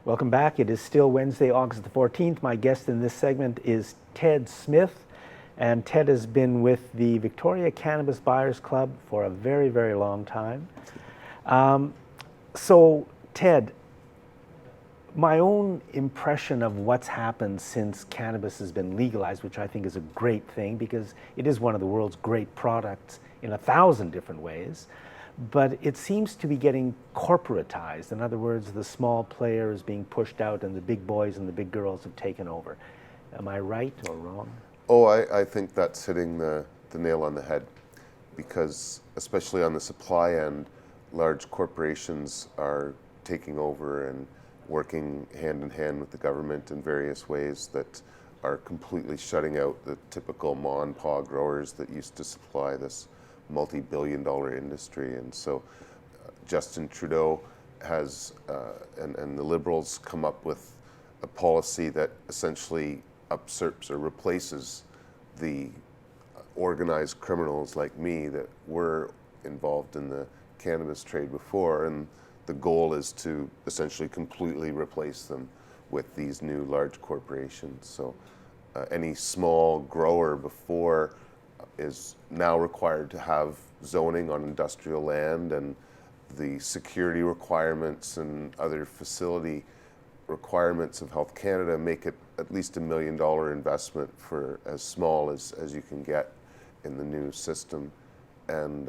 Welcome back. It is still Wednesday, August the 14th. My guest in this segment is Ted Smith, and Ted has been with the Victoria Cannabis Buyers Club for a very, very long time. So, Ted, my own impression of what's happened since cannabis has been legalized, which I think is a great thing because it is one of the world's great products in 1,000 different ways, but it seems to be getting corporatized. In other words, the small player is being pushed out and the big boys and the big girls have taken over. Am I right or wrong? Oh, I think that's hitting the nail on the head, because especially on the supply end, large corporations are taking over and working hand in hand with the government in various ways that are completely shutting out the typical ma and pa growers that used to supply this multi-billion-dollar industry. And so Justin Trudeau has, and the Liberals come up with a policy that essentially usurps or replaces the organized criminals like me that were involved in the cannabis trade before, and the goal is to essentially completely replace them with these new large corporations. So any small grower before is now required to have zoning on industrial land, and the security requirements and other facility requirements of Health Canada make it at least $1 million investment for as small as you can get in the new system. And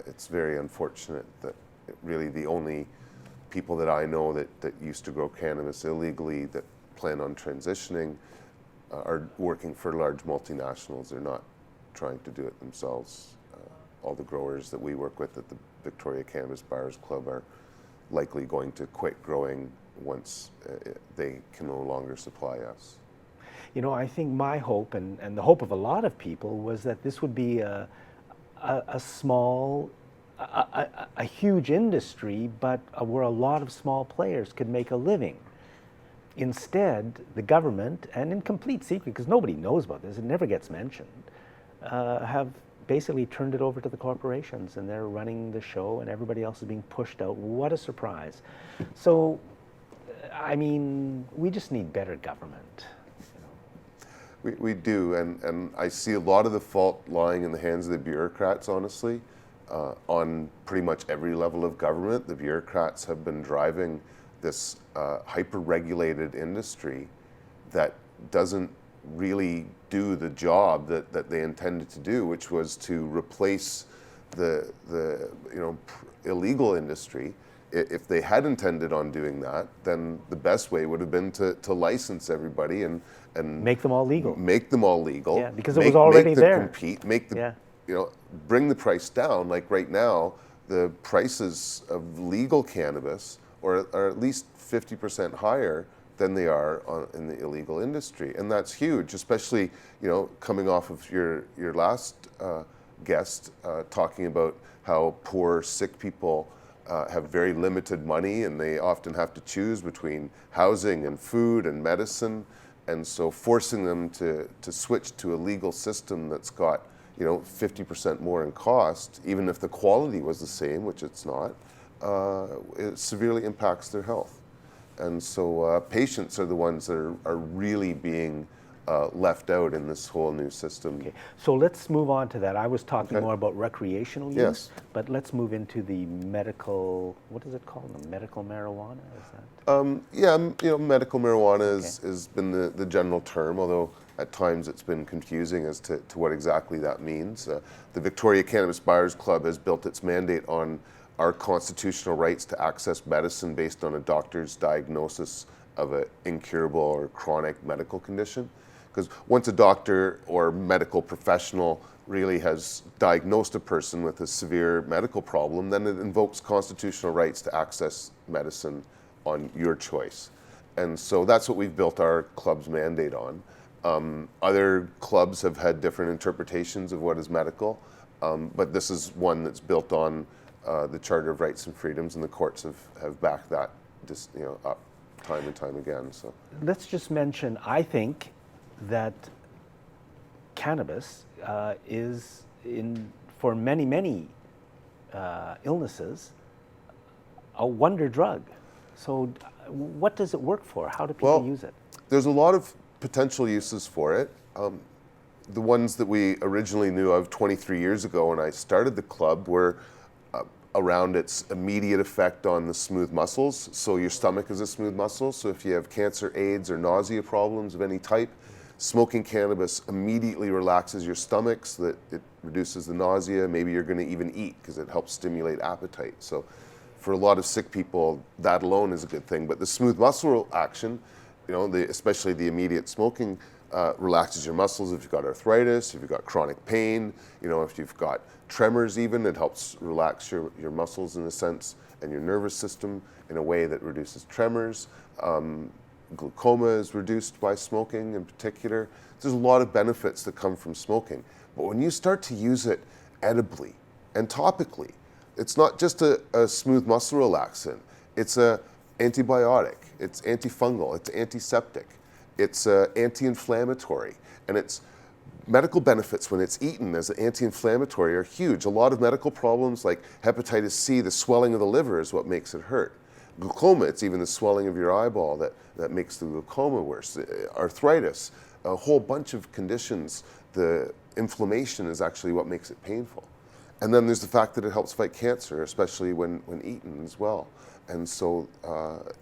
it's very unfortunate that really the only people that I know that used to grow cannabis illegally that plan on transitioning are working for large multinationals. They're not trying to do it themselves. All the growers that we work with at the Victoria Cannabis Buyers Club are likely going to quit growing once they can no longer supply us. You know, I think my hope, and the hope of a lot of people, was that this would be a small, a huge industry, but where a lot of small players could make a living. Instead, the government, and in complete secret, because nobody knows about this, it never gets mentioned, have basically turned it over to the corporations, and they're running the show, and everybody else is being pushed out. What a surprise. So, I mean, we just need better government. We do, and I see a lot of the fault lying in the hands of the bureaucrats, honestly. On pretty much every level of government, the bureaucrats have been driving this hyper-regulated industry that doesn't really do the job that they intended to do, which was to replace the illegal industry. If they had intended on doing that, then the best way would have been to license everybody and make them all legal. Make them all legal. Yeah, because it was already there. Compete, bring the price down. Like right now, the prices of legal cannabis are at least 50% higher than they are in the illegal industry, and that's huge. Especially, coming off of your last guest talking about how poor, sick people have very limited money, and they often have to choose between housing and food and medicine, and so forcing them to switch to a legal system that's got 50% more in cost, even if the quality was the same, which it's not, it severely impacts their health. And so patients are the ones that are really being left out in this whole new system. Okay, so let's move on to that. I was talking more about recreational use, yes, but let's move into the medical, what is it called, the medical marijuana? Is that? Medical marijuana has been the general term, although at times it's been confusing as to what exactly that means. The Victoria Cannabis Buyers Club has built its mandate on our constitutional rights to access medicine based on a doctor's diagnosis of an incurable or chronic medical condition. Because once a doctor or medical professional really has diagnosed a person with a severe medical problem, then it invokes constitutional rights to access medicine on your choice. And so that's what we've built our club's mandate on. Other clubs have had different interpretations of what is medical, but this is one that's built on the Charter of Rights and Freedoms, and the courts have backed that up time and time again. So let's just mention, I think that cannabis is, for many illnesses, a wonder drug. So what does it work for? How do people Well, use it? there's a lot of potential uses for it. The ones that we originally knew of 23 years ago when I started the club were around its immediate effect on the smooth muscles. So your stomach is a smooth muscle. So if you have cancer, AIDS, or nausea problems of any type, smoking cannabis immediately relaxes your stomach so that it reduces the nausea. Maybe you're going to even eat because it helps stimulate appetite. So for a lot of sick people, that alone is a good thing. But the smooth muscle action, especially the immediate smoking, relaxes your muscles if you've got arthritis, if you've got chronic pain, if you've got tremors even, it helps relax your muscles in a sense and your nervous system in a way that reduces tremors. Glaucoma is reduced by smoking in particular. There's a lot of benefits that come from smoking. But when you start to use it edibly and topically, it's not just a smooth muscle relaxant. It's a antibiotic, it's antifungal, it's antiseptic, it's anti-inflammatory, and its medical benefits when it's eaten as an anti-inflammatory are huge. A lot of medical problems like hepatitis C, the swelling of the liver is what makes it hurt. Glaucoma, it's even the swelling of your eyeball that makes the glaucoma worse. Arthritis, a whole bunch of conditions, the inflammation is actually what makes it painful. And then there's the fact that it helps fight cancer, especially when eaten as well. And so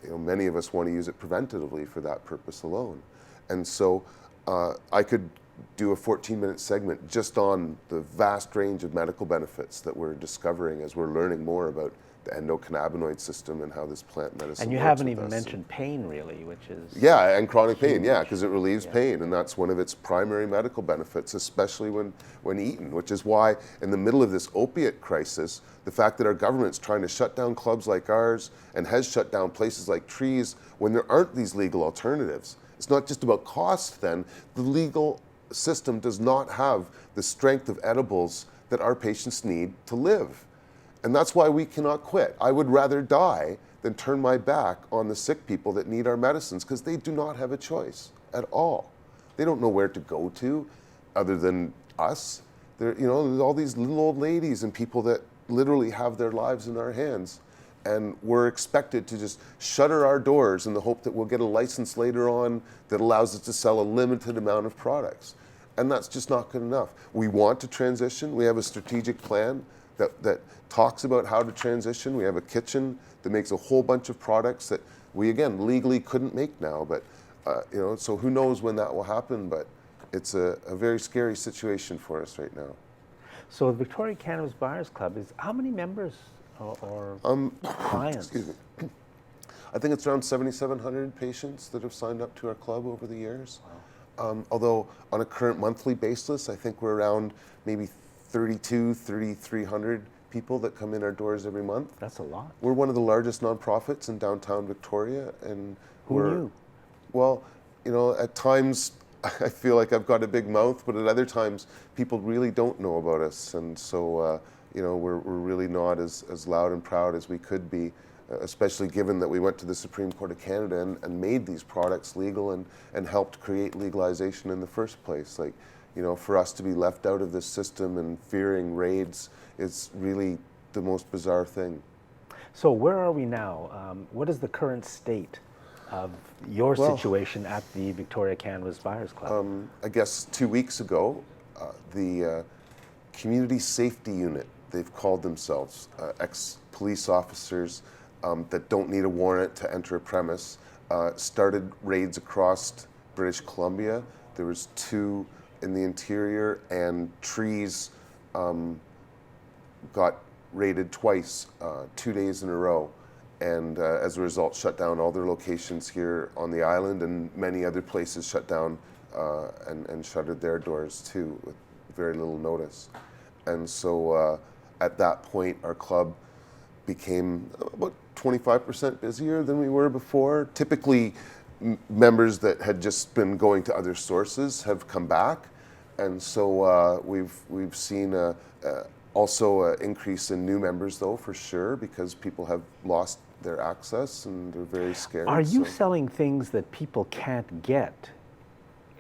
many of us want to use it preventatively for that purpose alone. And so I could do a 14-minute segment just on the vast range of medical benefits that we're discovering as we're learning more about the endocannabinoid system and how this plant medicine And you works haven't with even us. mentioned pain, really, which is... Yeah, and chronic pain, because it relieves pain, and that's one of its primary medical benefits, especially when eaten, which is why in the middle of this opiate crisis, the fact that our government's trying to shut down clubs like ours and has shut down places like Trees when there aren't these legal alternatives. It's not just about cost then. The legal system does not have the strength of edibles that our patients need to live. And that's why we cannot quit. I would rather die than turn my back on the sick people that need our medicines because they do not have a choice at all. They don't know where to go to other than us. There's all these little old ladies and people that literally have their lives in our hands. And we're expected to just shutter our doors in the hope that we'll get a license later on that allows us to sell a limited amount of products. And that's just not good enough. We want to transition. We have a strategic plan that talks about how to transition. We have a kitchen that makes a whole bunch of products that we, again, legally couldn't make now. But, so who knows when that will happen, but it's a very scary situation for us right now. So the Victoria Cannabis Buyers Club is how many members or clients? Excuse me. I think it's around 7,700 patients that have signed up to our club over the years. Wow. Although on a current monthly basis, I think we're around maybe 3,300 people that come in our doors every month. That's a lot. We're one of the largest nonprofits in downtown Victoria, and Who knew? Well, at times I feel like I've got a big mouth, but at other times people really don't know about us, and so we're really not as loud and proud as we could be, especially given that we went to the Supreme Court of Canada and made these products legal and helped create legalization in the first place. Like, for us to be left out of this system and fearing raids is really the most bizarre thing. So where are we now? What is the current state of your situation at the Victoria Cannabis Buyers Club? I guess 2 weeks ago, the Community Safety Unit, they've called themselves, ex-police officers that don't need a warrant to enter a premise, started raids across British Columbia. There was 2 in the interior, and Trees got raided twice, 2 days in a row, and as a result shut down all their locations here on the island, and many other places shut down and shuttered their doors too with very little notice. And so at that point our club became about 25% busier than we were before. Typically members that had just been going to other sources have come back, and so we've seen also an increase in new members, though, for sure, because people have lost their access and they're very scared. Are you selling things that people can't get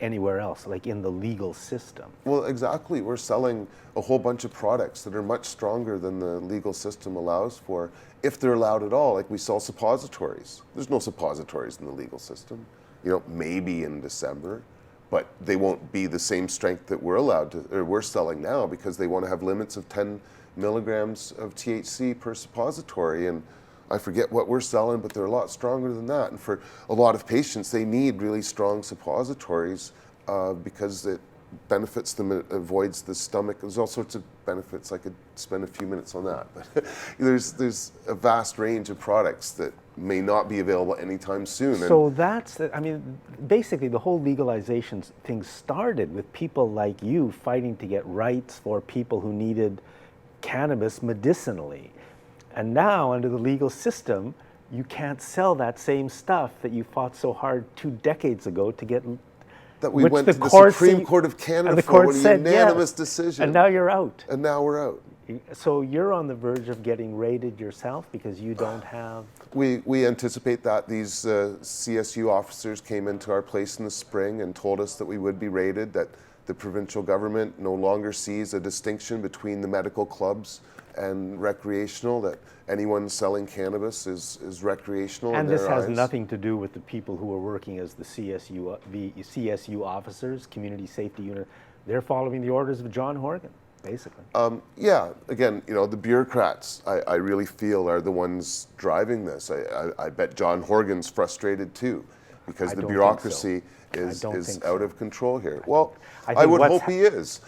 anywhere else, like in the legal system. Well, exactly. We're selling a whole bunch of products that are much stronger than the legal system allows for, if they're allowed at all. Like we sell suppositories. There's no suppositories in the legal system. You know, maybe in December, but they won't be the same strength that we're allowed to, or we're selling now, because they want to have limits of 10 milligrams of THC per suppository. And I forget what we're selling, but they're a lot stronger than that. And for a lot of patients, they need really strong suppositories because it benefits them, it avoids the stomach. There's all sorts of benefits. I could spend a few minutes on that. But there's a vast range of products that may not be available anytime soon. So I mean, basically the whole legalization thing started with people like you fighting to get rights for people who needed cannabis medicinally. And now, under the legal system, you can't sell that same stuff that you fought so hard 2 decades ago to get. That we went to the Supreme Court of Canada for a unanimous decision. And now you're out. And now we're out. So you're on the verge of getting raided yourself because you don't have. We anticipate that. These CSU officers came into our place in the spring and told us that we would be raided, that the provincial government no longer sees a distinction between the medical clubs and recreational, that anyone selling cannabis is recreational. And in their this has eyes. nothing to do with the people who are working as the CSU officers, Community Safety Unit. They're following the orders of John Horgan, basically. Yeah, again, you know, the bureaucrats, I really feel, are the ones driving this. I bet John Horgan's frustrated too, because the bureaucracy is out of control here. Well, I would hope he is,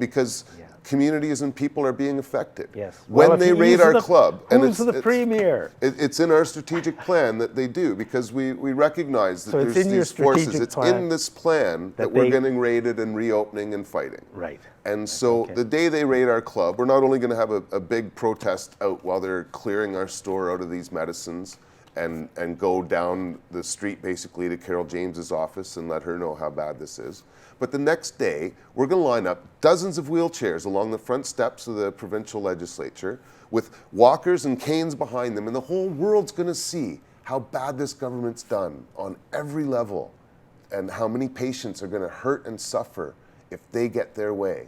because communities and people are being affected. Yes. When they raid our club, and it's the premier. It's in our strategic plan that they do, because we recognize that there's these forces. It's in this plan that we're getting raided and reopening and fighting. Right. And so the day they raid our club, we're not only going to have a big protest out while they're clearing our store out of these medicines, and go down the street basically to Carol James's office and let her know how bad this is. But the next day, we're going to line up dozens of wheelchairs along the front steps of the provincial legislature with walkers and canes behind them, and the whole world's going to see how bad this government's done on every level, and how many patients are going to hurt and suffer if they get their way.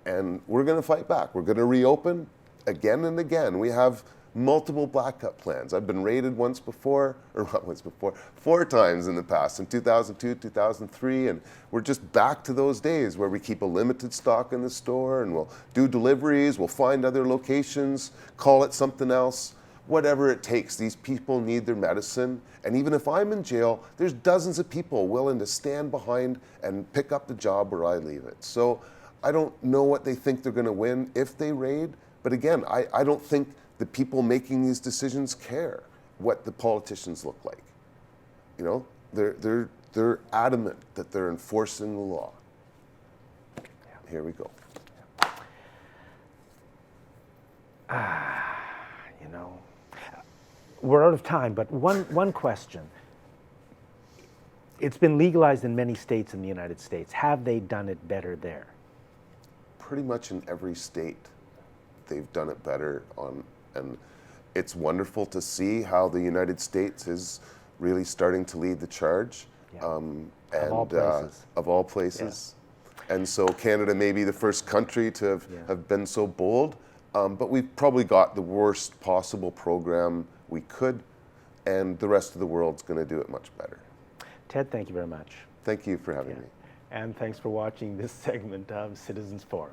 And we're going to fight back. We're going to reopen again and again. We have multiple blackout plans. I've been raided once before, or not once before, 4 times in the past, in 2002, 2003, and we're just back to those days where we keep a limited stock in the store, and we'll do deliveries, we'll find other locations, call it something else, whatever it takes. These people need their medicine, and even if I'm in jail, there's dozens of people willing to stand behind and pick up the job where I leave it. So I don't know what they think they're going to win if they raid, but again, I don't think the people making these decisions care what the politicians look like. You know, they're adamant that they're enforcing the law. Here we go. You know, we're out of time, but one question. It's been legalized in many states in the United States. Have they done it better there? Pretty much in every state, they've done it better and it's wonderful to see how the United States is really starting to lead the charge. Of all places. Of all places. Yeah. And so Canada may be the first country to have been so bold, but we've probably got the worst possible program we could, and the rest of the world's going to do it much better. Ted, thank you very much. Thank you for having me. And thanks for watching this segment of Citizens Forum.